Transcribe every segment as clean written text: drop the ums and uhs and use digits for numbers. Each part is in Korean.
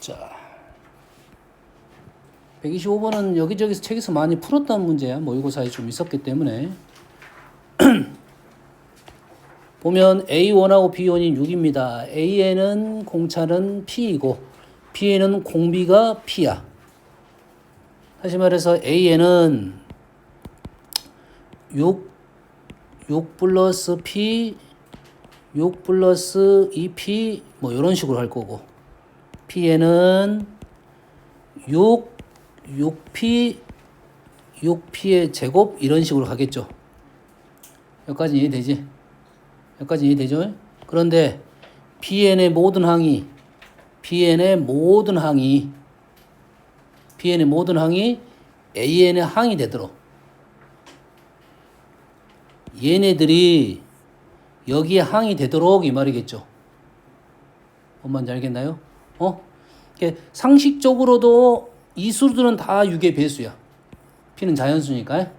자, 125번은 여기저기서 책에서 많이 풀었던 문제야. 모의고사에 좀 있었기 때문에. 보면 A1하고 B1이 6입니다. A에는 공차는 P이고 B에는 공비가 P야. 다시 말해서 A에는 6 플러스 P, 6 플러스 2P 뭐 이런 식으로 할 거고, P에는 6P의 제곱 이런 식으로 가겠죠. 여기까지 이해되지? 여기까지 이해되죠? 그런데 Bn의 모든 항이 AN의 항이 되도록 얘네들이 여기에 항이 되도록 이 말이겠죠. 뭔 말인지 알겠나요? 상식적으로도 이 수들은 다 6의 배수야. P는 자연수니까.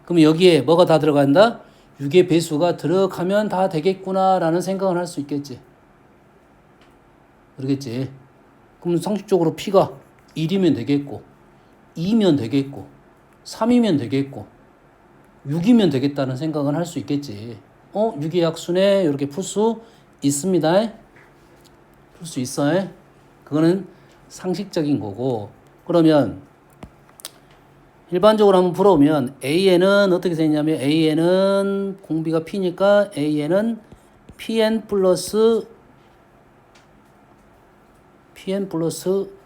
그럼 여기에 뭐가 다 들어간다? 6의 배수가 들어가면 다 되겠구나라는 생각을 할 수 있겠지. 그러겠지. 그럼 상식적으로 P가 1이면 되겠고, 2면 되겠고, 3이면 되겠고, 6이면 되겠다는 생각은 할 수 있겠지. 6의 약수네 이렇게 풀 수 있습니다. 풀 수 있어. 그거는 상식적인 거고. 그러면 일반적으로 한번 풀어보면 A에는 어떻게 되냐면 A에는 공비가 P니까 A에는 Pn 플러스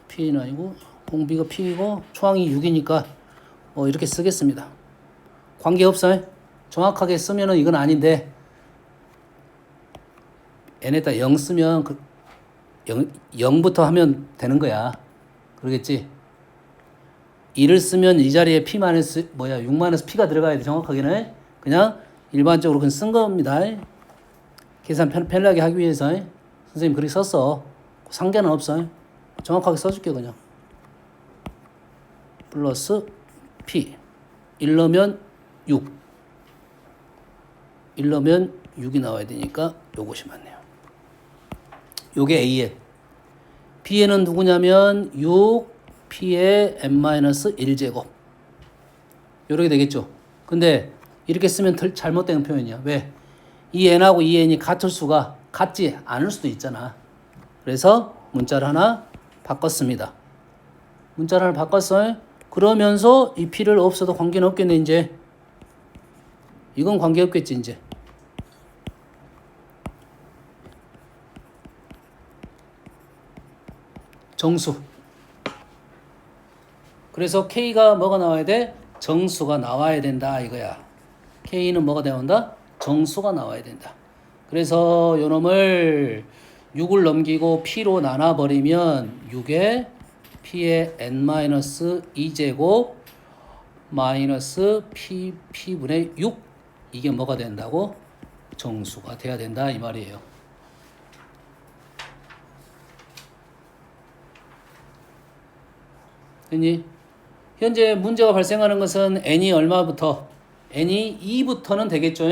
P는 아니고 공비가 P이고 초항이 6이니까 이렇게 쓰겠습니다. 관계없어요. 정확하게 쓰면은 이건 아닌데 n에다 0 쓰면 0부터 하면 되는 거야. 그러겠지? 2를 쓰면 이 자리에 P 마이너스 6 마이너스 P가 들어가야 돼. 정확하게는 그냥 일반적으로 그냥 쓴 겁니다. 계산 편하게 하기 위해서 선생님 그렇게 썼어. 상관은 없어. 정확하게 써줄게 그냥. 플러스 P 1 넣으면 6 1 넣으면 6이 나와야 되니까 요것이 맞네요. 요게 A에 B에는 누구냐면 6P의 n-1제곱 요렇게 되겠죠. 근데 이렇게 쓰면 잘못된 표현이야. 왜? 이 n하고 이 n이 같을 수가 같지 않을 수도 있잖아. 그래서 문자를 하나 바꿨습니다. 문자를 하나 바꿨어요. 그러면서 이 P를 없어도 관계는 없겠네. 이제 이건 관계없겠지. 이제 정수. 그래서 K가 뭐가 나와야 돼? 정수가 나와야 된다 이거야. K는 뭐가 되어야 한다? 정수가 나와야 된다. 그래서 요놈을 6을 넘기고 P로 나눠버리면 6에 P의 n-2제곱 마이너스 P분의 6 이게 뭐가 된다고? 정수가 돼야 된다 이 말이에요. 됐니? 현재 문제가 발생하는 것은 n이 얼마부터? n이 2부터는 되겠죠.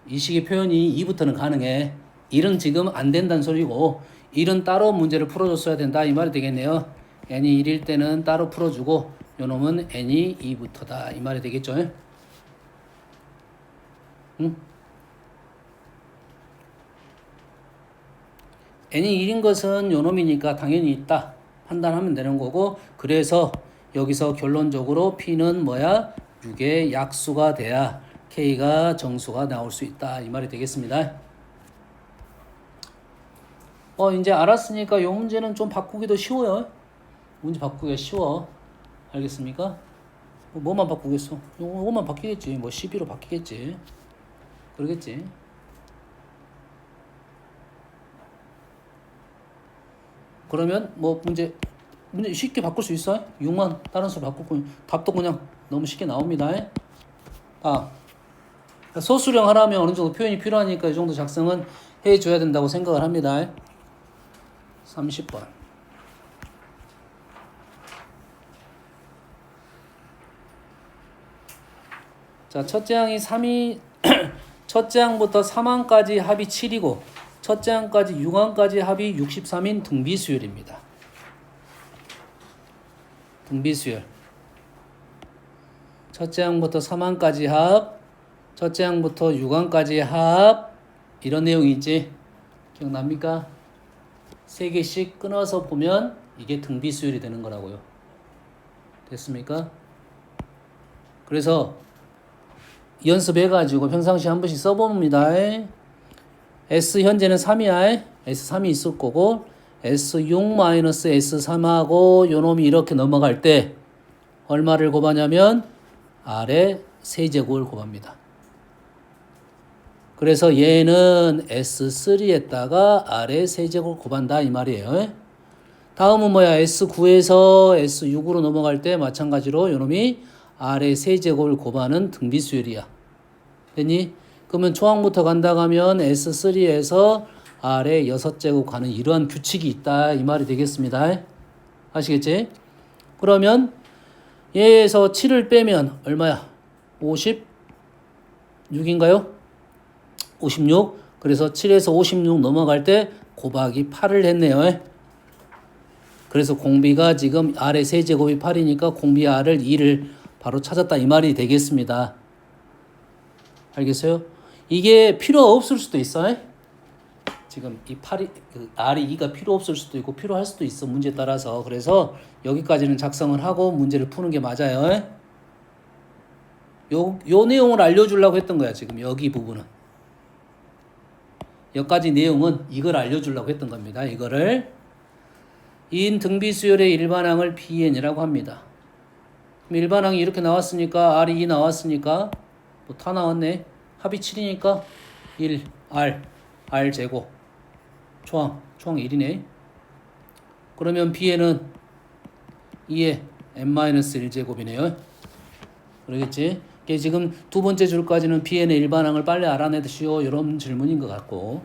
이 식의 표현이 2부터는 가능해. 1은 지금 안 된다는 소리고 1은 따로 문제를 풀어줬어야 된다 이 말이 되겠네요. n이 1일 때는 따로 풀어주고 요놈은 n이 2부터다 이 말이 되겠죠. 응? n이 1인 것은 요놈이니까 당연히 있다 판단하면 되는 거고, 그래서 여기서 결론적으로 P는 뭐야? 6의 약수가 돼야 K가 정수가 나올 수 있다 이 말이 되겠습니다. 이제 알았으니까 이 문제는 좀 바꾸기도 쉬워요. 문제 바꾸기가 쉬워. 알겠습니까? 뭐만 바꾸겠어? 요것만 바뀌겠지. 12로 바뀌겠지. 그러겠지. 그러면 문제 쉽게 바꿀 수 있어요? 6만 다른 수로 바꾸고 답도 그냥 너무 쉽게 나옵니다. 소수령 하나면 어느 정도 표현이 필요하니까 이 정도 작성은 해줘야 된다고 생각을 합니다. 30번. 자, 첫째 항이 3이 첫째 항부터 3항까지 합이 7이고 첫째 항까지 6항까지 합이 63인 등비수열입니다. 등비수열. 첫째 항부터 3항까지 합, 첫째 항부터 6항까지 합, 이런 내용이 있지. 기억납니까? 3개씩 끊어서 보면 이게 등비수열이 되는 거라고요. 됐습니까? 그래서 연습해가지고 평상시에 한 번씩 써봅니다. S 현재는 3이야. S3이 있을 거고 S6-S3하고 요놈이 이렇게 넘어갈 때 얼마를 곱하냐면 아래 세제곱을 곱합니다. 그래서 얘는 S3에다가 아래 세제곱을 곱한다 이 말이에요. 다음은 뭐야? S9에서 S6으로 넘어갈 때 마찬가지로 요놈이 아래 세제곱을 곱하는 등비수열이야. 됐니? 그러면 초항부터 간다 하면 S3에서 아래 6제곱 가는 이러한 규칙이 있다 이 말이 되겠습니다. 아시겠지? 그러면 얘에서 7을 빼면 얼마야? 56인가요? 56. 그래서 7에서 56 넘어갈 때 곱하기 8을 했네요. 그래서 공비가 지금 아래 세제곱이 8이니까 공비 R을 2를 바로 찾았다 이 말이 되겠습니다. 알겠어요? 이게 필요 없을 수도 있어. 지금 이 8이 R이 2가 필요 없을 수도 있고 필요할 수도 있어 문제에 따라서. 그래서 여기까지는 작성을 하고 문제를 푸는 게 맞아요. 요 내용을 알려주려고 했던 거야 지금 여기 부분은. 여기까지 내용은 이걸 알려주려고 했던 겁니다. 이거를 인 등비수열의 일반항을 Bn이라고 합니다. 그럼 일반항이 이렇게 나왔으니까 R이 2 나왔으니까 뭐 다 나왔네. 합이 7이니까 1 R 제곱 초항 1이네. 그러면 Bn은 2에 n-1제곱이네요. 그러겠지? 이게 지금 두 번째 줄까지는 Bn의 일반항을 빨리 알아내시오 이런 질문인 것 같고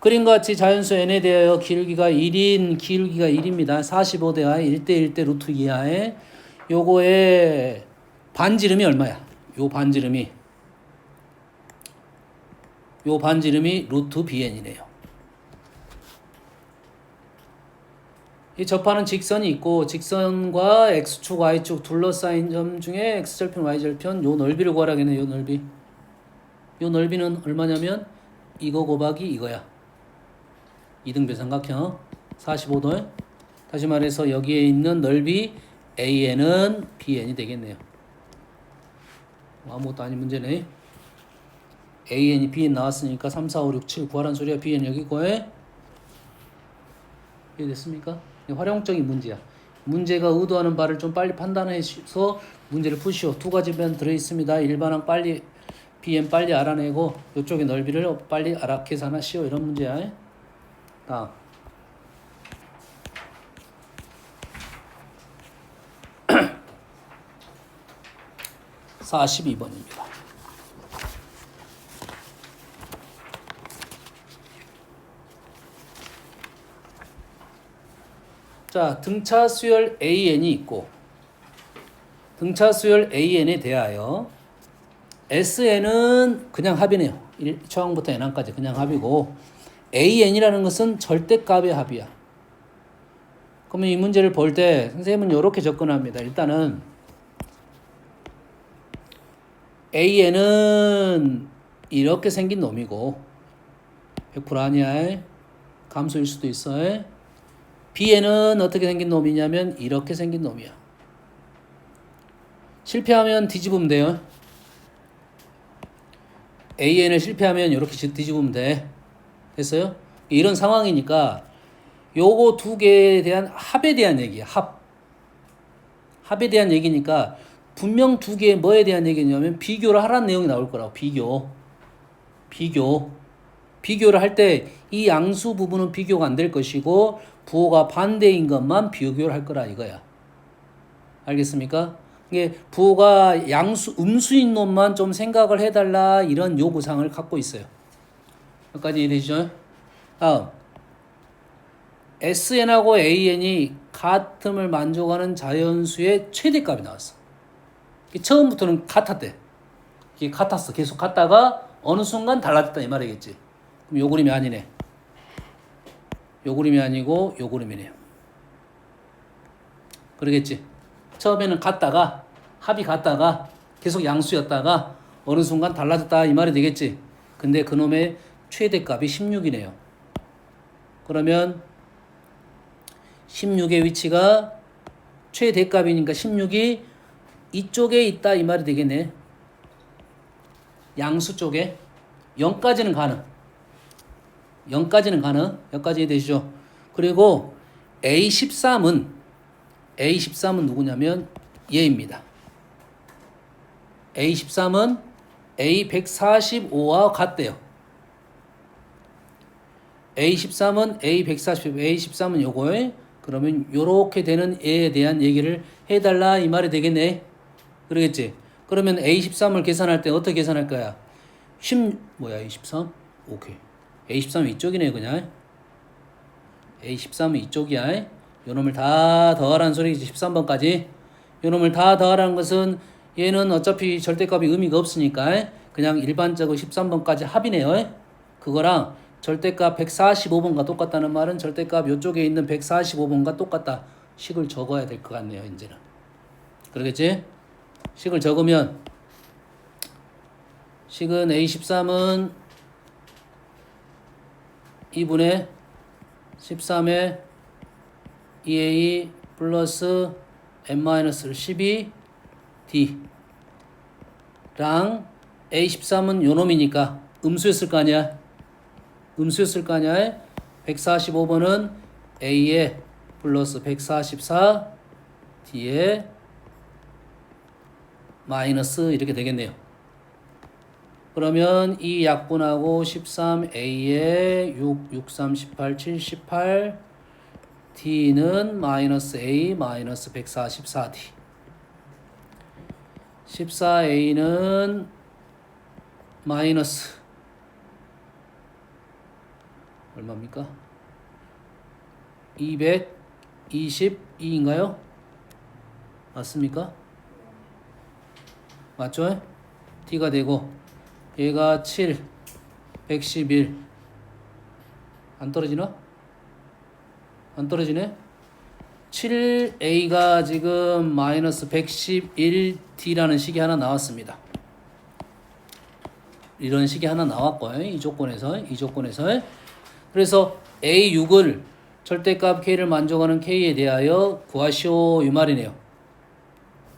그림과 같이 자연수 n에 대하여 기울기가 1입니다. 45대와 1대1대 루트 2하에 요거의 반지름이 얼마야? 요 반지름이 루트 bn이네요. 이 접하는 직선이 있고 직선과 x축, y축 둘러싸인 점 중에 x절편, y절편 요 넓이를 구하라겠네. 요 넓이는 얼마냐면 이거 곱하기 이거야. 이등변 삼각형 45도. 다시 말해서 여기에 있는 넓이 AN은 BN이 되겠네요. 아무것도 아닌 문제네. AN이 BN 나왔으니까 3, 4, 5, 6, 7 구하란 소리야. BN 여기 거에 이해됐습니까? 활용적인 문제야. 문제가 의도하는 바를 좀 빨리 판단해서 문제를 푸시오. 두 가지 변 들어있습니다. 일반항 빨리 BN 빨리 알아내고 이쪽의 넓이를 빨리 계산하시오. 이런 문제야. 다음 42번입니다. 자, 등차 수열 AN이 있고 등차 수열 AN에 대하여 SN은 그냥 합이네요. 초항부터 N항까지 그냥 합이고 AN이라는 것은 절대값의 합이야. 그러면 이 문제를 볼 때 선생님은 이렇게 접근합니다. 일단은 AN은 이렇게 생긴 놈이고 100% 아니야. 감소일 수도 있어. BN은 어떻게 생긴 놈이냐면 이렇게 생긴 놈이야. 실패하면 뒤집으면 돼요. AN을 실패하면 이렇게 뒤집으면 돼. 됐어요? 이런 상황이니까 요거 두 개에 대한 합에 대한 얘기야. 합에 대한 얘기니까 분명 두 개의 뭐에 대한 얘기냐면 비교를 하라는 내용이 나올 거라고. 비교를 할 때 이 양수 부분은 비교가 안 될 것이고 부호가 반대인 것만 비교를 할 거라 이거야. 알겠습니까? 이게 부호가 음수인 놈만 좀 생각을 해달라 이런 요구사항을 갖고 있어요. 여기까지 이해되시죠? 다음 SN하고 AN이 같음을 만족하는 자연수의 최대값이 나왔어. 처음부터는 같았대. 이게 같았어. 계속 같다가 어느 순간 달라졌다 이 말이겠지. 그럼 요 그림이 아니네. 요 그림이 아니고 요 그림이네요. 그러겠지. 처음에는 같다가 합이 같다가 계속 양수였다가 어느 순간 달라졌다 이 말이 되겠지. 근데 그놈의 최대값이 16이네요. 그러면 16의 위치가 최대값이니까 16이 이쪽에 있다 이 말이 되겠네. 양수 쪽에 0까지는 가능. 0까지는 가능. 여기까지 되시죠. 그리고 A13은 누구냐면 얘입니다. A13은 A145와 같대요. A13은 A145, A13은 요거에 그러면 요렇게 되는 애에 대한 얘기를 해달라 이 말이 되겠네. 그러겠지? 그러면 A13을 계산할 때 어떻게 계산할 거야? 뭐야 A13? 오케이. A13은 이쪽이네 그냥. A13은 이쪽이야. 요 놈을 다 더하라는 소리지. 13번까지. 요 놈을 다 더하라는 것은 얘는 어차피 절대값이 의미가 없으니까 그냥 일반적으로 13번까지 합이네요. 그거랑 절대값 145번과 똑같다는 말은 절대값 요쪽에 있는 145번과 똑같다. 식을 적어야 될 것 같네요. 이제는. 그러겠지? 식을 적으면 식은 A13은 2분의 13에 2A 플러스 n-12 D랑 A13은 요놈이니까 음수였을 거 아니야. 음수였을 거 아니야. 145번은 A에 플러스 144 D에 마이너스 이렇게 되겠네요. 그러면 이 약분하고 13A에 6, 63, 18, 78 D는 마이너스 A 마이너스 144D 14A는 마이너스 얼마입니까? 222인가요? 맞습니까? 맞죠? D가 되고 얘가 7, 111 안 떨어지나? 안 떨어지네? 7A가 지금 마이너스 111D라는 식이 하나 나왔습니다. 이런 식이 하나 나왔고요. 이 조건에서. 그래서 A6을 절대값 K를 만족하는 K에 대하여 구하시오 이 말이네요.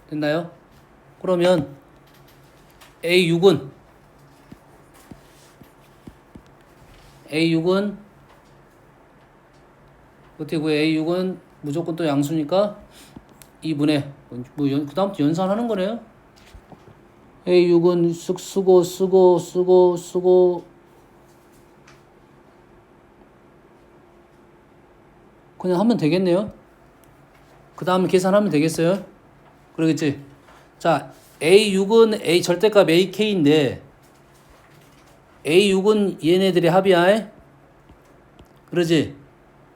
됐나요? 그러면 A6은 어떻게 구해? A6은 무조건 또 양수니까 2분의 그 다음부터 연산하는 거네요. A6은 쓰고 그냥 하면 되겠네요. 그 다음에 계산하면 되겠어요. 그러겠지? 자, A6은 A 절대값 AK인데 A6은 얘네들의 합이야. 그러지?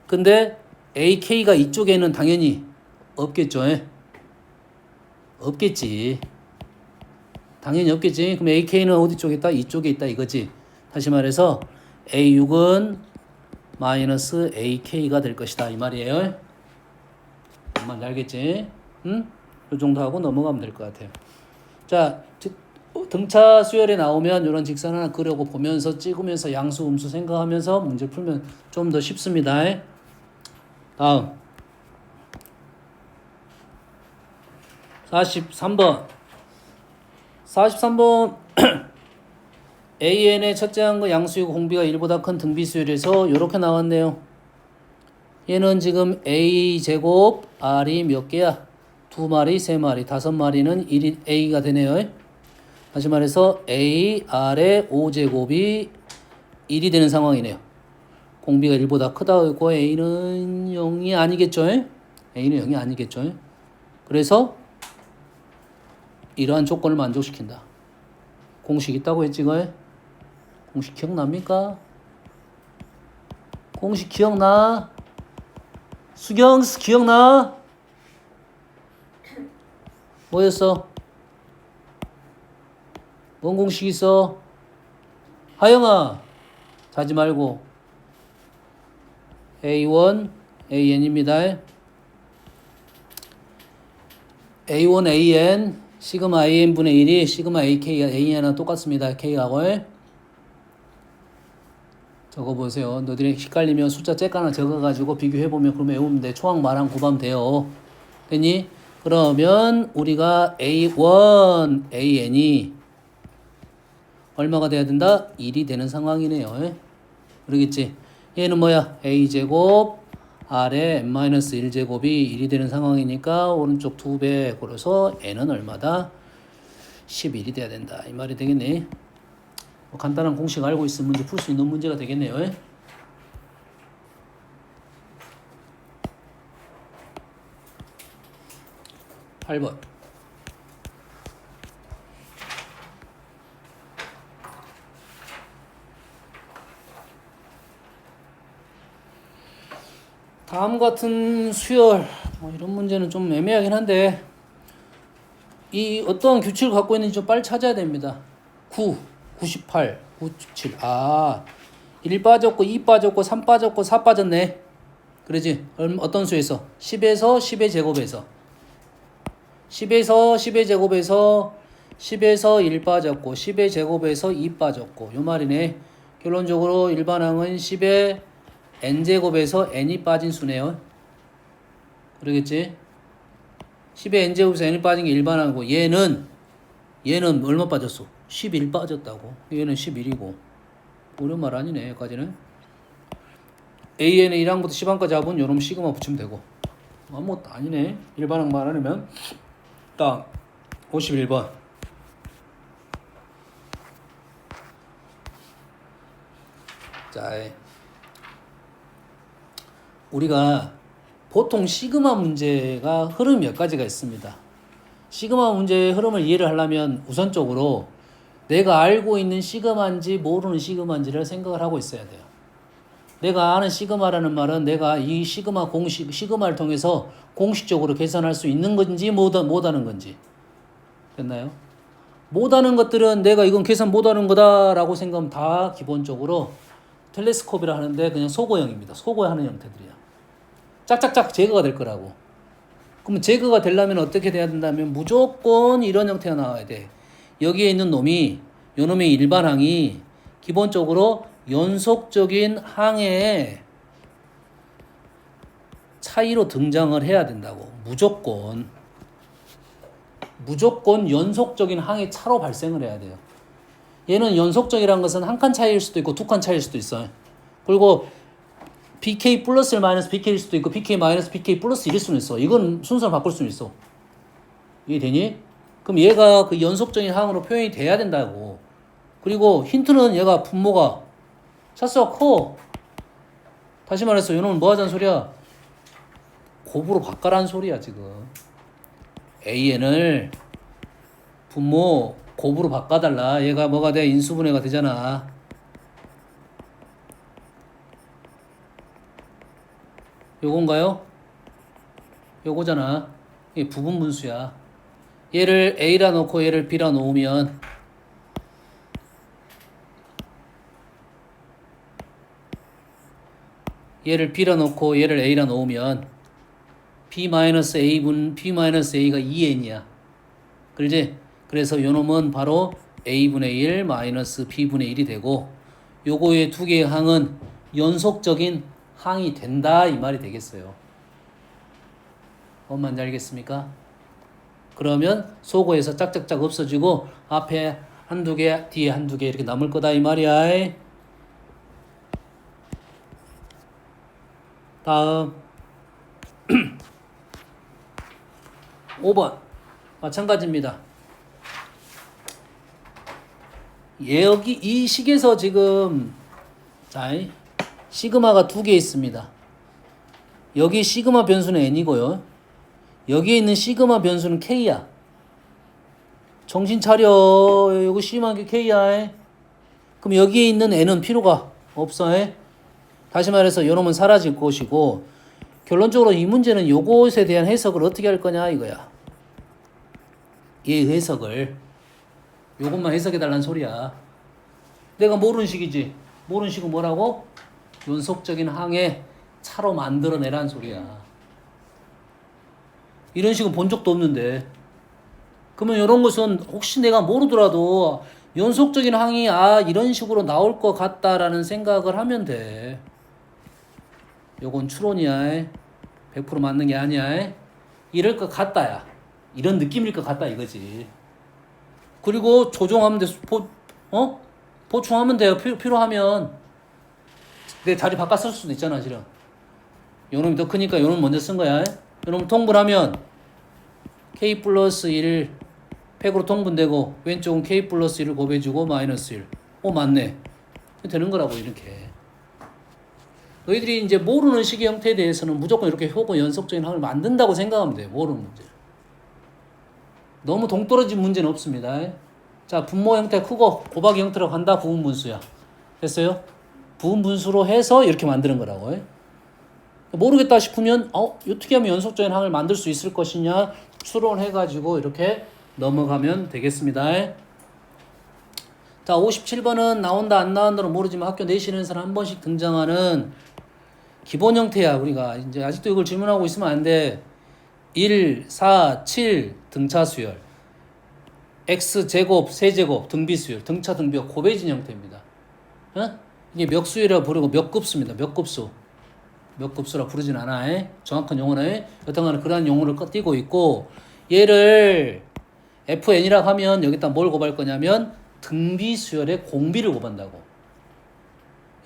근데 AK가 이쪽에는 당연히 없겠죠. 없겠지. 당연히 없겠지. 그럼 AK는 어디 쪽에 있다? 이쪽에 있다 이거지. 다시 말해서 A6은 마이너스 AK가 될 것이다 이 말이에요. 뭔지 알겠지? 응? 이 정도 하고 넘어가면 될 것 같아요. 자, 등차 수열에 나오면 이런 직선 하나 그려고 보면서 찍으면서 양수 음수 생각하면서 문제 풀면 좀 더 쉽습니다. 다음 43번 AN의 첫째 항의 양수이고 공비가 1보다 큰 등비수열에서 이렇게 나왔네요. 얘는 지금 A제곱 R이 몇 개야? 2마리, 3마리, 5마리는 1이 A가 되네요. 다시 말해서 A, R의 5제곱이 1이 되는 상황이네요. 공비가 1보다 크다 했고 A는 0이 아니겠죠? A는 0이 아니겠죠? 그래서 이러한 조건을 만족시킨다. 공식 있다고 했지, 거에? 공식 기억납니까? 공식 기억나? 수경스 기억나? 뭐였어? 뭔 공식 있어? 하영아, 자지 말고. A1, AN입니다. A1 AN 시그마 AN 분의 1이 시그마 AK AN이랑 똑같습니다. K하고 적어보세요. 너희들이 헷갈리면 숫자 째까 하나 적어가지고 비교해보면 그럼 외우면 돼. 초항 말한 구하면 돼요. 됐니? 그러면 우리가 A1 AN이 얼마가 돼야 된다? 1이 되는 상황이네요. 그러겠지? 얘는 뭐야? A제곱 R에 n-1제곱이 1이 되는 상황이니까 오른쪽 2배 그래서 n은 얼마다? 11이 돼야 된다. 이 말이 되겠네. 뭐 간단한 공식 알고 있으면 문제 풀 수 있는 문제가 되겠네요. 8번. 다음 같은 수열 뭐 이런 문제는 좀 애매하긴 한데 이 어떠한 규칙을 갖고 있는지 좀 빨리 찾아야 됩니다. 9, 98, 97. 1 빠졌고 2 빠졌고 3 빠졌고 4 빠졌네. 그러지? 어떤 수에서? 10에서 10의 제곱에서 10에서 10의 제곱에서 10에서 1 빠졌고 10의 제곱에서 2 빠졌고 요 말이네. 결론적으로 일반항은 10의 n제곱에서 n이 빠진 수네요. 그러겠지? 10의 n제곱에서 n이 빠진 게 일반항이고 얘는 얼마 빠졌어? 11 빠졌다고. 얘는 11이고 어려운 말 아니네. 여기까지는 AN의 1항부터 10항까지 잡은 요놈 시그마 붙이면 되고 아무것도 아니네. 일반항 말하려면 딱 51번 자 우리가 보통 시그마 문제가 흐름이 몇 가지가 있습니다. 시그마 문제의 흐름을 이해를 하려면 우선적으로 내가 알고 있는 시그마인지 모르는 시그마인지를 생각을 하고 있어야 돼요. 내가 아는 시그마라는 말은 내가 이 시그마 공식, 시그마를 통해서 공식적으로 계산할 수 있는 건지 못하는 건지. 됐나요? 못하는 것들은 내가 이건 계산 못하는 거다라고 생각하면 다 기본적으로 텔레스콥이라 하는데 그냥 소거형입니다. 소거하는 형태들이야. 짝짝짝 제거가 될 거라고. 그러면 제거가 되려면 어떻게 돼야 된다면 무조건 이런 형태가 나와야 돼. 여기에 있는 놈이 요 놈의 일반항이 기본적으로 연속적인 항의 차이로 등장을 해야 된다고. 무조건 연속적인 항의 차로 발생을 해야 돼요. 얘는 연속적이라는 것은 한 칸 차이일 수도 있고 두 칸 차이일 수도 있어요. 그리고 BK 플러스 마이너스 BK일 수도 있고 BK 마이너스 BK 플러스 1일 수는 있어. 이건 순서를 바꿀 수는 있어. 이해되니? 그럼 얘가 그 연속적인 항으로 표현이 돼야 된다고. 그리고 힌트는 얘가 분모가 차수가 커. 다시 말해서 이놈은 뭐 하자는 소리야? 곱으로 바꿔라는 소리야 지금. AN을 분모 곱으로 바꿔달라. 얘가 뭐가 돼? 인수분해가 되잖아. 요건가요? 요거잖아. 이게 부분분수야. 얘를 A라 놓고 얘를 B라 놓으면 얘를 B라 놓고 얘를 A라 놓으면 B-A분 B-A가 2n이야. 그러지? 그래서 요놈은 바로 A분의 1 마이너스 B분의 1이 되고 요거의 두 개의 항은 연속적인 항이 된다 이 말이 되겠어요. 뭔 말인지 알겠습니까? 그러면 소거에서 짝짝짝 없어지고 앞에 한두 개 뒤에 한두 개 이렇게 남을 거다 이 말이야. 다음 5번 마찬가지입니다. 여기 이 식에서 지금 자 시그마가 두 개 있습니다. 여기 시그마 변수는 n이고요. 여기에 있는 시그마 변수는 k야. 정신 차려. 이거 심한 게 k야. 그럼 여기에 있는 n은 필요가 없어. 다시 말해서 이놈은 사라질 것이고 결론적으로 이 문제는 요것에 대한 해석을 어떻게 할 거냐 이거야. 얘 해석을 요것만 해석해 달라는 소리야. 내가 모르는 식이지. 모르는 식은 뭐라고? 연속적인 항의 차로 만들어내란 소리야. 이런 식은 본 적도 없는데. 그러면 이런 것은 혹시 내가 모르더라도 연속적인 항이 이런 식으로 나올 것 같다라는 생각을 하면 돼. 요건 추론이야. 100% 맞는 게 아니야. 이럴 것 같다야. 이런 느낌일 것 같다 이거지. 그리고 조정하면 돼. 보충하면 돼요. 필요하면. 내 자리 바꿔 쓸 수도 있잖아, 실은. 요놈이 더 크니까 요놈 먼저 쓴 거야. 요놈 통분하면 k 플러스 1 100으로 통분되고 왼쪽은 k 플러스 1을 곱해주고 마이너스 1. 맞네. 되는 거라고 이렇게. 너희들이 이제 모르는 식의 형태에 대해서는 무조건 이렇게 효고 연속적인 항을 만든다고 생각하면 돼. 모르는 문제. 너무 동떨어진 문제는 없습니다. 자, 분모 형태가 크고 곱하기 형태라고 한다. 부분분수야. 됐어요? 부분분수로 해서 이렇게 만드는 거라고. 모르겠다 싶으면 어떻게 하면 연속적인 항을 만들 수 있을 것이냐 추론해가지고 이렇게 넘어가면 되겠습니다. 자, 57번은 나온다 안 나온다는 모르지만 학교 내신에서는 한 번씩 등장하는 기본 형태야. 우리가 이제 아직도 이걸 질문하고 있으면 안 돼. 1, 4, 7 등차 수열, x제곱, 세제곱 등비 수열, 등차 등비가 곱해진 형태입니다. 이게 몇 수열이라고 부르고 몇 급수입니다. 몇 급수. 몇 급수라 부르진 않아. 정확한 용어는 여튼간에 그러한 용어를 띄고 있고, 얘를 fn이라고 하면 여기다 뭘 곱할 거냐면 등비 수열의 공비를 곱한다고.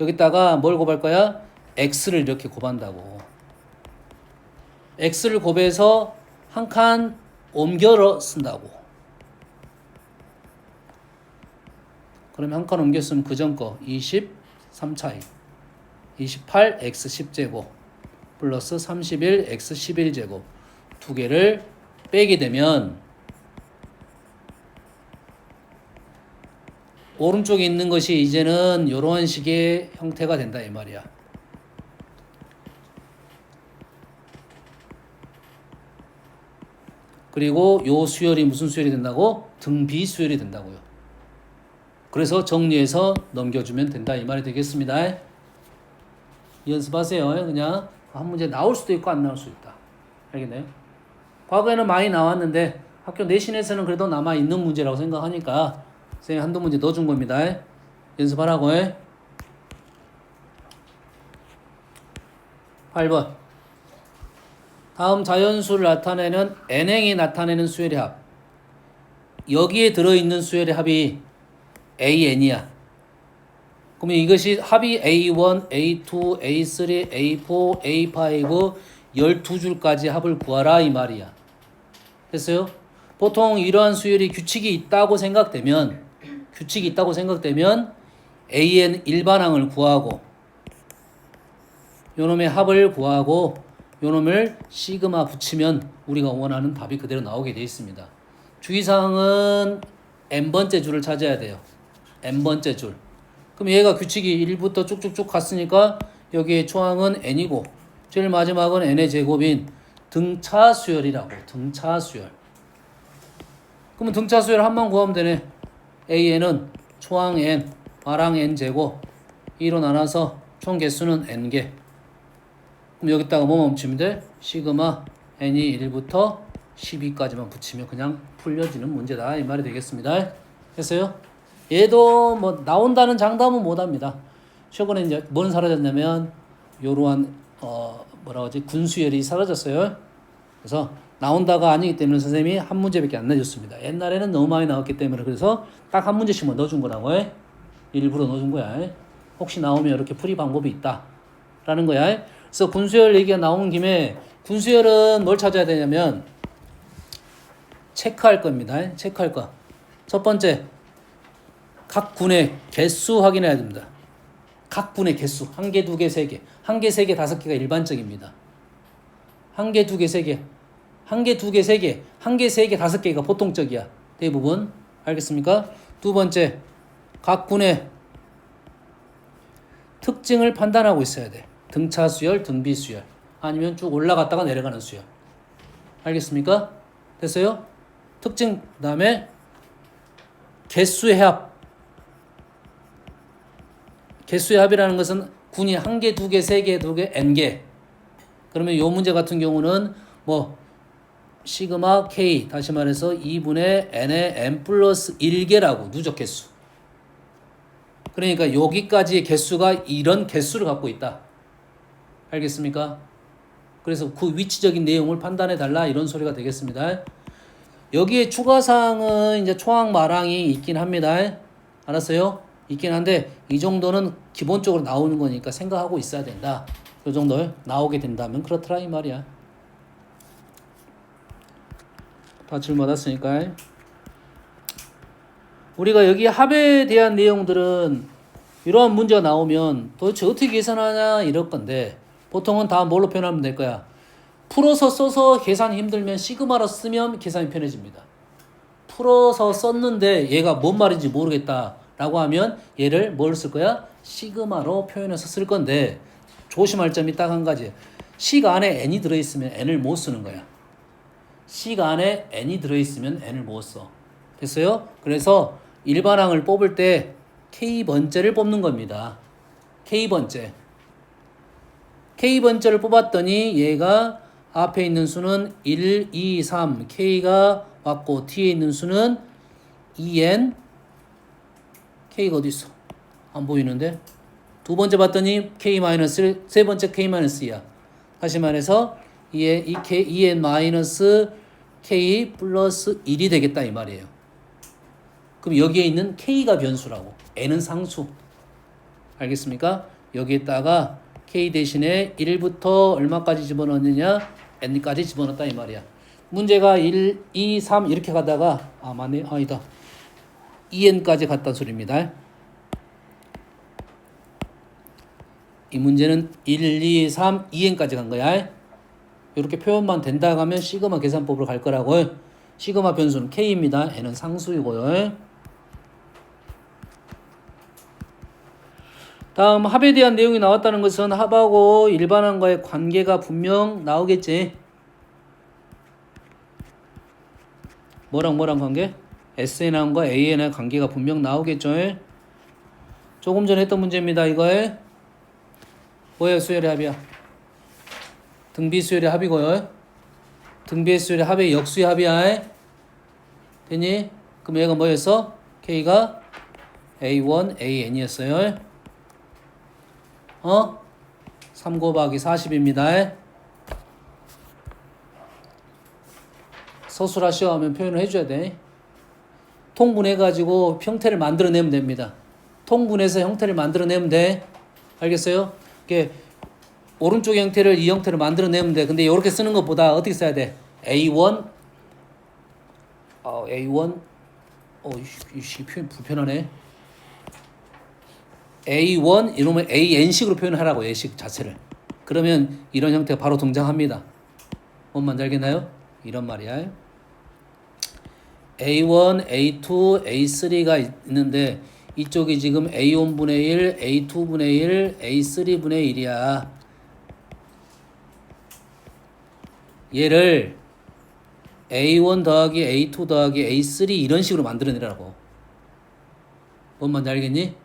여기다가 뭘 곱할 거야? x를 이렇게 곱한다고. x를 곱해서 한 칸 옮겨 쓴다고. 그러면 한 칸 옮겨 쓰면 그전 거 23차이 28 x 10제곱 플러스 31 x 11제곱 두 개를 빼게 되면 오른쪽에 있는 것이 이제는 이러한 식의 형태가 된다 이 말이야. 그리고 요 수열이 무슨 수열이 된다고? 등비 수열이 된다고요. 그래서 정리해서 넘겨주면 된다 이 말이 되겠습니다. 연습하세요. 그냥 한 문제 나올 수도 있고 안 나올 수도 있다. 알겠나요? 과거에는 많이 나왔는데 학교 내신에서는 그래도 남아있는 문제라고 생각하니까 선생님 한두 문제 넣어준 겁니다. 연습하라고. 8번. 다음 자연수를 나타내는 n행이 나타내는 수열의 합. 여기에 들어있는 수열의 합이 an이야. 그러면 이것이 합이 A1, A2, A3, A4, A5 12줄까지 합을 구하라 이 말이야. 됐어요? 보통 이러한 수열이 규칙이 있다고 생각되면 AN 일반항을 구하고 요놈의 합을 구하고 요놈을 시그마 붙이면 우리가 원하는 답이 그대로 나오게 되어 있습니다. 주의사항은 n번째 줄을 찾아야 돼요. n번째 줄. 그럼 얘가 규칙이 1부터 쭉쭉쭉 갔으니까 여기에 초항은 n이고 제일 마지막은 n의 제곱인 등차 수열이라고. 등차 수열. 그러면 등차 수열 한번 구하면 되네. an은 초항 n, 마랑 n 제곱 2로 나눠서 총 개수는 n개. 그럼 여기다가 뭐만 붙이면 돼? 시그마 n이 1부터 12까지만 붙이면 그냥 풀려지는 문제다 이 말이 되겠습니다. 됐어요? 얘도 뭐 나온다는 장담은 못합니다. 최근에 이제 뭔 사라졌냐면 요러한 뭐라고 하지? 군수열이 사라졌어요. 그래서 나온다가 아니기 때문에 선생님이 한 문제밖에 안 내줬습니다. 옛날에는 너무 많이 나왔기 때문에 그래서 딱 한 문제씩만 넣어준 거라고. 일부러 넣어준 거야. 혹시 나오면 이렇게 풀이 방법이 있다 라는 거야. 그래서 군수열 얘기가 나온 김에 군수열은 뭘 찾아야 되냐면 체크할 겁니다. 체크할 거. 첫 번째, 각 군의 개수 확인해야 됩니다. 각 군의 개수. 한 개, 두 개, 세 개. 한 개, 세 개, 다섯 개가 일반적입니다. 한 개, 두 개, 세 개. 한 개, 두 개, 세 개. 한 개, 세 개, 다섯 개가 보통적이야. 대부분. 알겠습니까? 두 번째, 각 군의 특징을 판단하고 있어야 돼. 등차 수열, 등비 수열. 아니면 쭉 올라갔다가 내려가는 수열. 알겠습니까? 됐어요? 특징, 그 다음에 개수의 합. 개수의 합이라는 것은 군이 한 개, 두 개, 세 개, 두 개, n개. 그러면 이 문제 같은 경우는 뭐 시그마 K 다시 말해서 2분의 n의 n 플러스 1개라고 누적 개수. 그러니까 여기까지의 개수가 이런 개수를 갖고 있다. 알겠습니까? 그래서 그 위치적인 내용을 판단해 달라 이런 소리가 되겠습니다. 여기에 추가사항은 이제 초항 마랑이 있긴 합니다. 알았어요? 있긴 한데 이 정도는 기본적으로 나오는 거니까 생각하고 있어야 된다. 이 정도 나오게 된다면 그렇더라 이 말이야. 다 질문 받았으니까. 우리가 여기 합에 대한 내용들은 이러한 문제가 나오면 도대체 어떻게 계산하냐 이럴 건데 보통은 다 뭘로 표현하면 될 거야? 풀어서 써서 계산이 힘들면 시그마로 쓰면 계산이 편해집니다. 풀어서 썼는데 얘가 뭔 말인지 모르겠다 라고 하면 얘를 뭘 쓸 거야? 시그마로 표현해서 쓸 건데 조심할 점이 딱 한 가지. 식 안에 n이 들어있으면 n을 못 쓰는 거야. 식 안에 n이 들어있으면 n을 못 써. 됐어요? 그래서 일반항을 뽑을 때 K번째를 뽑는 겁니다. K번째. K번째를 뽑았더니 얘가 앞에 있는 수는 1, 2, 3 K가 왔고 뒤에 있는 수는 2N K가 어디 있어? 안 보이는데? 두 번째 봤더니 K-1 세 번째 K-2야. 다시 말해서 이 K, 2N- K 플러스 1이 되겠다 이 말이에요. 그럼 여기에 있는 K가 변수라고. N은 상수. 알겠습니까? 여기에다가 K 대신에 1부터 얼마까지 집어넣느냐? N까지 집어넣었다 이 말이야. 문제가 1, 2, 3 이렇게 가다가 맞네. 아니다. 2N까지 갔단 소리입니다. 이 문제는 1, 2, 3, 2N까지 간 거야. 이렇게 표현만 된다 하면 시그마 계산법으로 갈 거라고. 시그마 변수는 K입니다. N은 상수이고요. 다음 합에 대한 내용이 나왔다는 것은 합하고 일반항과의 관계가 분명 나오겠지. 뭐랑 관계? SN항과 AN의 관계가 분명 나오겠죠. 조금 전에 했던 문제입니다. 이거에 뭐예요? 수열의 합이야. 등비 수열의 합이고요. 등비의 수열의 합의 역수의 합이야. 됐니? 그럼 얘가 뭐였어? K가 A1, AN이었어요. 3 곱하기 40입니다. 서술하시오 하면 표현을 해줘야 돼. 통분해가지고 형태를 만들어내면 됩니다. 통분해서 형태를 만들어내면 돼. 알겠어요? 이렇게 오른쪽 형태를 이 형태로 만들어내면 돼. 근데 이렇게 쓰는 것보다 어떻게 써야 돼? A1 A1 이 표현 불편하네. A1 이러면 AN식으로 표현하라고. A식 자체를. 그러면 이런 형태가 바로 등장합니다. 뭔 말인지 알겠나요? 이런 말이야. A1, A2, A3가 있는데 이쪽이 지금 A1분의 1, A2분의 1, A3분의 1이야. 얘를 A1 더하기 A2 더하기 A3 이런 식으로 만들어내라고. 뭔 말인지 알겠니?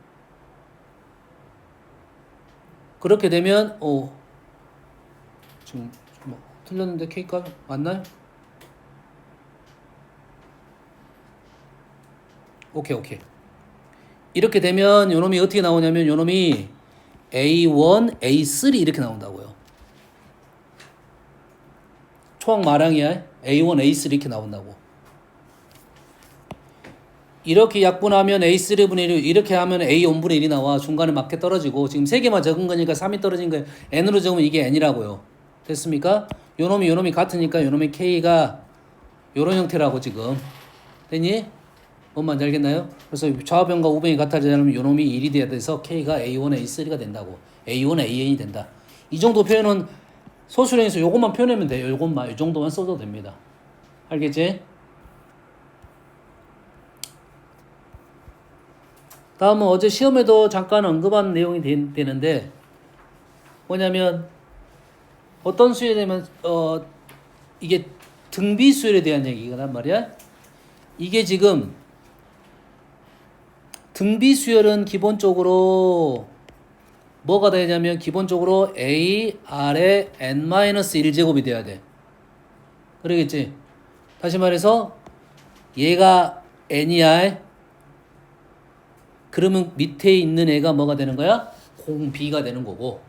그렇게 되면 지금 뭐 틀렸는데 K값 맞나요? 오케이. 이렇게 되면 요놈이 어떻게 나오냐면 요놈이 A1, A3 이렇게 나온다고요. 초항 마랑이야. A1, A3 이렇게 나온다고. 이렇게 약분하면 A3분의 1, 이렇게 하면 A5분의 1이 나와. 중간에 맞게 떨어지고. 지금 3개만 적은 거니까 3이 떨어진 거예요. N으로 적으면 이게 N이라고요. 됐습니까? 요놈이 같으니까 요놈의 K가 요런 형태라고 지금. 됐니? 뭔 말인지 알겠나요? 그래서 좌변과 우변이 같아지려면 요놈이 1이 돼야 돼서 K가 A1, A3가 된다고. A1, AN이 된다. 이 정도 표현은 소수령에서 요것만 표현하면 돼요. 요것만. 이 정도만 써도 됩니다. 알겠지? 다음은 어제 시험에도 잠깐 언급한 내용이 되는데 뭐냐면 어떤 수에 되면 이게 등비 수열에 대한 얘기란 말이야. 이게 지금 등비 수열은 기본적으로 뭐가 되냐면 기본적으로 A, R의 N-1제곱이 돼야 돼. 그러겠지? 다시 말해서 얘가 n이야. 그러면 밑에 있는 애가 뭐가 되는 거야? 공b가 되는 거고,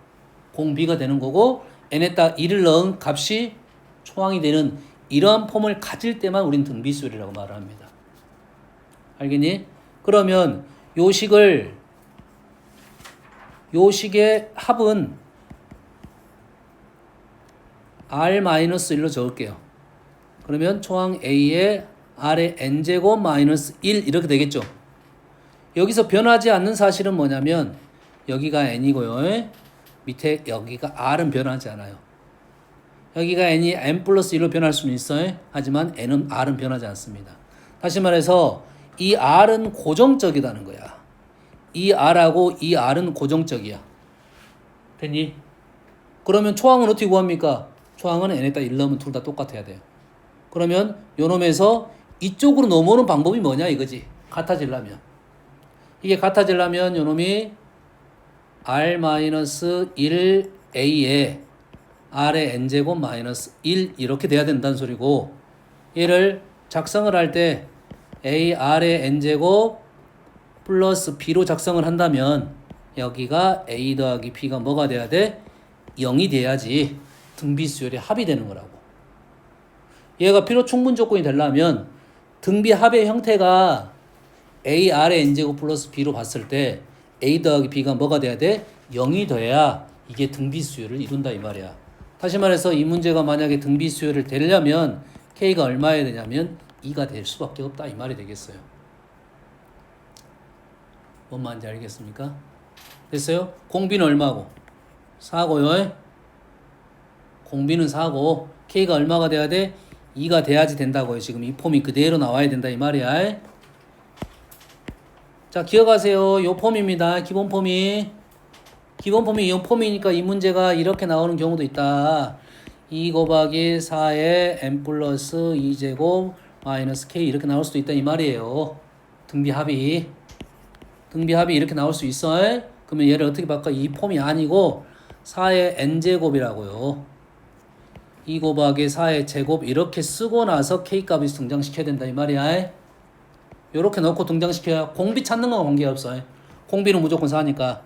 공b가 되는 거고, n에다 1을 넣은 값이 초항이 되는 이러한 폼을 가질 때만 우린 등비수열이라고 말을 합니다. 알겠니? 그러면 요 식의 합은 r-1로 적을게요. 그러면 초항 A에 R의 n제곱 마이너스 1 이렇게 되겠죠. 여기서 변하지 않는 사실은 뭐냐면 여기가 n이고요. 밑에 여기가 R은 변하지 않아요. 여기가 n이 n 플러스 1로 변할 수는 있어요. 하지만 R은 변하지 않습니다. 다시 말해서 이 R은 고정적이라는 거야. 이 R하고 이 R은 고정적이야. 됐니? 그러면 초항은 어떻게 구합니까? 초항은 n에다 1 넣으면 둘 다 똑같아야 돼요. 그러면 요놈에서 이쪽으로 넘어오는 방법이 뭐냐 이거지. 같아지려면. 이게 같아지려면 요놈이 r-1a에 r의 n제곱 마이너스 1 이렇게 돼야 된다는 소리고, 얘를 작성을 할 때 a r의 n제곱 플러스 b로 작성을 한다면 여기가 a 더하기 b가 뭐가 돼야 돼? 0이 돼야지 등비수열이 합이 되는 거라고. 얘가 필요 충분 조건이 되려면 등비 합의 형태가 a r의 n제곱 플러스 b로 봤을 때 a 더하기 b가 뭐가 돼야 돼? 0이 돼야 이게 등비수열을 이룬다 이 말이야. 다시 말해서 이 문제가 만약에 등비수열을 되려면 k가 얼마여야 되냐면 2가 될 수밖에 없다 이 말이 되겠어요. 뭔 말인지 알겠습니까? 됐어요? 공비는 얼마고? 4고요. 공비는 4고 k가 얼마가 돼야 돼? 2가 돼야지 된다고요. 지금 이 폼이 그대로 나와야 된다 이 말이야. 자, 기억하세요. 요 폼입니다. 기본 폼이 이 폼이니까 이 문제가 이렇게 나오는 경우도 있다. 2 곱하기 4의 n 플러스 2제곱 마이너스 k 이렇게 나올 수도 있다 이 말이에요. 등비합이 이렇게 나올 수 있어. 그러면 얘를 어떻게 바꿔? 이 폼이 아니고 4의 n제곱이라고요. 2 곱하기 4의 제곱 이렇게 쓰고 나서 k값이 등장시켜야 된다 이 말이야. 요렇게 넣고 등장시켜야 공비 찾는 건 관계없어. 공비는 무조건 4니까.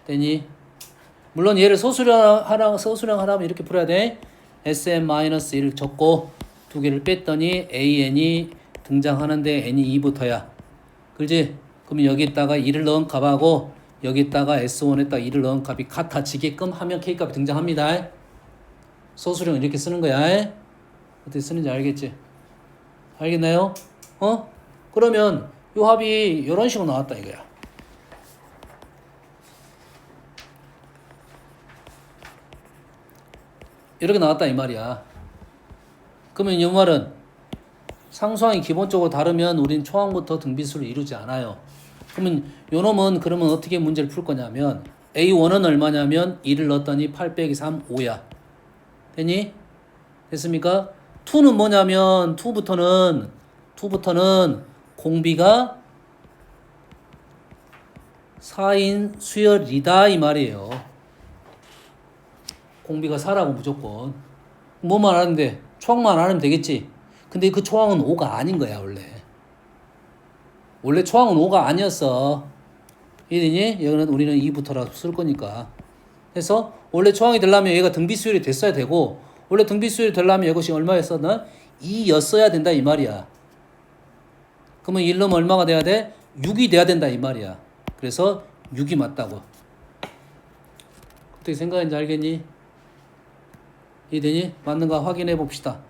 되니? 물론 얘를 소수령 하라면 이렇게 풀어야 돼. sn-1 적고 두 개를 뺐더니 an이 등장하는데 n이 2부터야. 그렇지? 그러면 여기다가 2를 넣은 값하고 여기다가 S1에다 2를 넣은 값이 같아지게끔 하면 K값이 등장합니다. 소수령 이렇게 쓰는 거야. 어떻게 쓰는지 알겠지? 알겠나요? 그러면 이 합이 이런 식으로 나왔다 이거야. 이렇게 나왔다 이 말이야. 그러면 이 말은 상수항이 기본적으로 다르면 우린 초항부터 등비수를 이루지 않아요. 그러면 요놈은 그러면 어떻게 문제를 풀 거냐면 A1은 얼마냐면 2를 넣었더니 8 빼기 3 5야. 됐니? 됐습니까? 2는 뭐냐면 2부터는 공비가 4인 수열이다 이 말이에요. 공비가 4라고 무조건. 뭐만 하는데 초항만 안 하면 되겠지. 근데 그 초항은 5가 아닌 거야 원래 초항은 5가 아니었어. 이해되니? 여기는 우리는 2부터라도 쓸 거니까. 그래서 원래 초항이 되려면 얘가 등비수열이 됐어야 되고, 원래 등비수열이 되려면 이것이 얼마였었나? 2였어야 된다 이 말이야. 그러면 1 넣으면 얼마가 돼야 돼? 6이 돼야 된다 이 말이야. 그래서 6이 맞다고. 어떻게 생각하는지 알겠니? 이해되니? 맞는가 확인해 봅시다.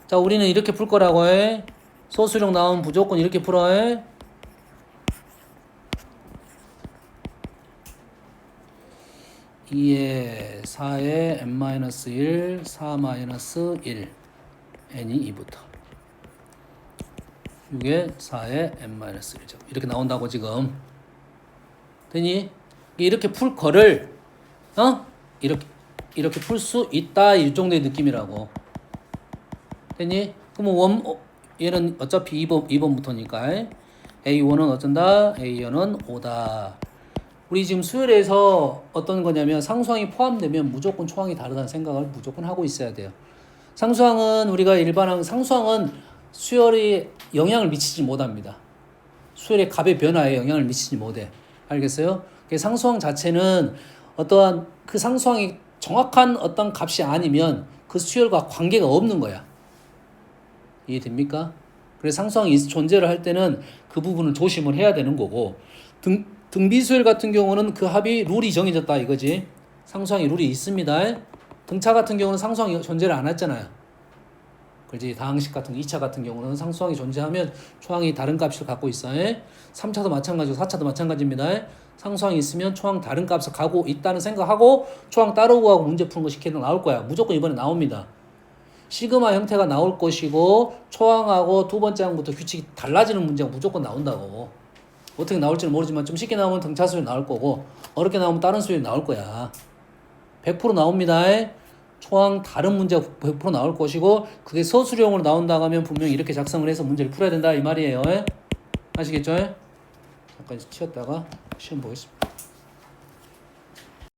자, 우리는 이렇게 풀 거라고 해. 소수령 나오면 무조건 이렇게 풀어 해. 2에 4에 n-1 4-1 n이 2부터 6에 4에 n-1죠. 이렇게 나온다고 지금. 되니? 이렇게 풀 거를 이렇게 풀 수 있다 이 정도의 느낌이라고. 되니? 그러면 얘는 어차피 2번부터니까 A1은 어쩐다? A1은 5다. 우리 지금 수열에서 어떤 거냐면 상수항이 포함되면 무조건 초항이 다르다는 생각을 무조건 하고 있어야 돼요. 상수항은 우리가 일반항 상수항은 수열이 영향을 미치지 못합니다. 수열의 값의 변화에 영향을 미치지 못해. 알겠어요? 상수항 자체는 어떠한 그 상수항이 정확한 어떤 값이 아니면 그 수열과 관계가 없는 거야. 이해됩니까? 그래서 상수항이 존재를 할 때는 그 부분을 조심을 해야 되는 거고, 등비수열 같은 경우는 그 합이 룰이 정해졌다 이거지. 상수항이 룰이 있습니다. 등차 같은 경우는 상수항이 존재를 안 했잖아요. 그렇지. 다항식 같은 2차 같은 경우는 상수항이 존재하면 초항이 다른 값을 갖고 있어요. 3차도 마찬가지고 4차도 마찬가지입니다. 상수항이 있으면 초항 다른 값을 가고 있다는 생각하고 초항 따로 구하고 문제 푸는 것이 계속 나올 거야. 무조건 이번에 나옵니다. 시그마 형태가 나올 것이고 초항하고 두 번째 항부터 규칙이 달라지는 문제가 무조건 나온다고. 어떻게 나올지는 모르지만 좀 쉽게 나오면 등차 수열이 나올 거고 어렵게 나오면 다른 수열이 나올 거야. 100% 나옵니다. 초항 다른 문제가 100% 나올 것이고 그게 서술형으로 나온다고 하면 분명히 이렇게 작성을 해서 문제를 풀어야 된다 이 말이에요. 아시겠죠? 잠깐 치웠다가 시험 보겠습니다.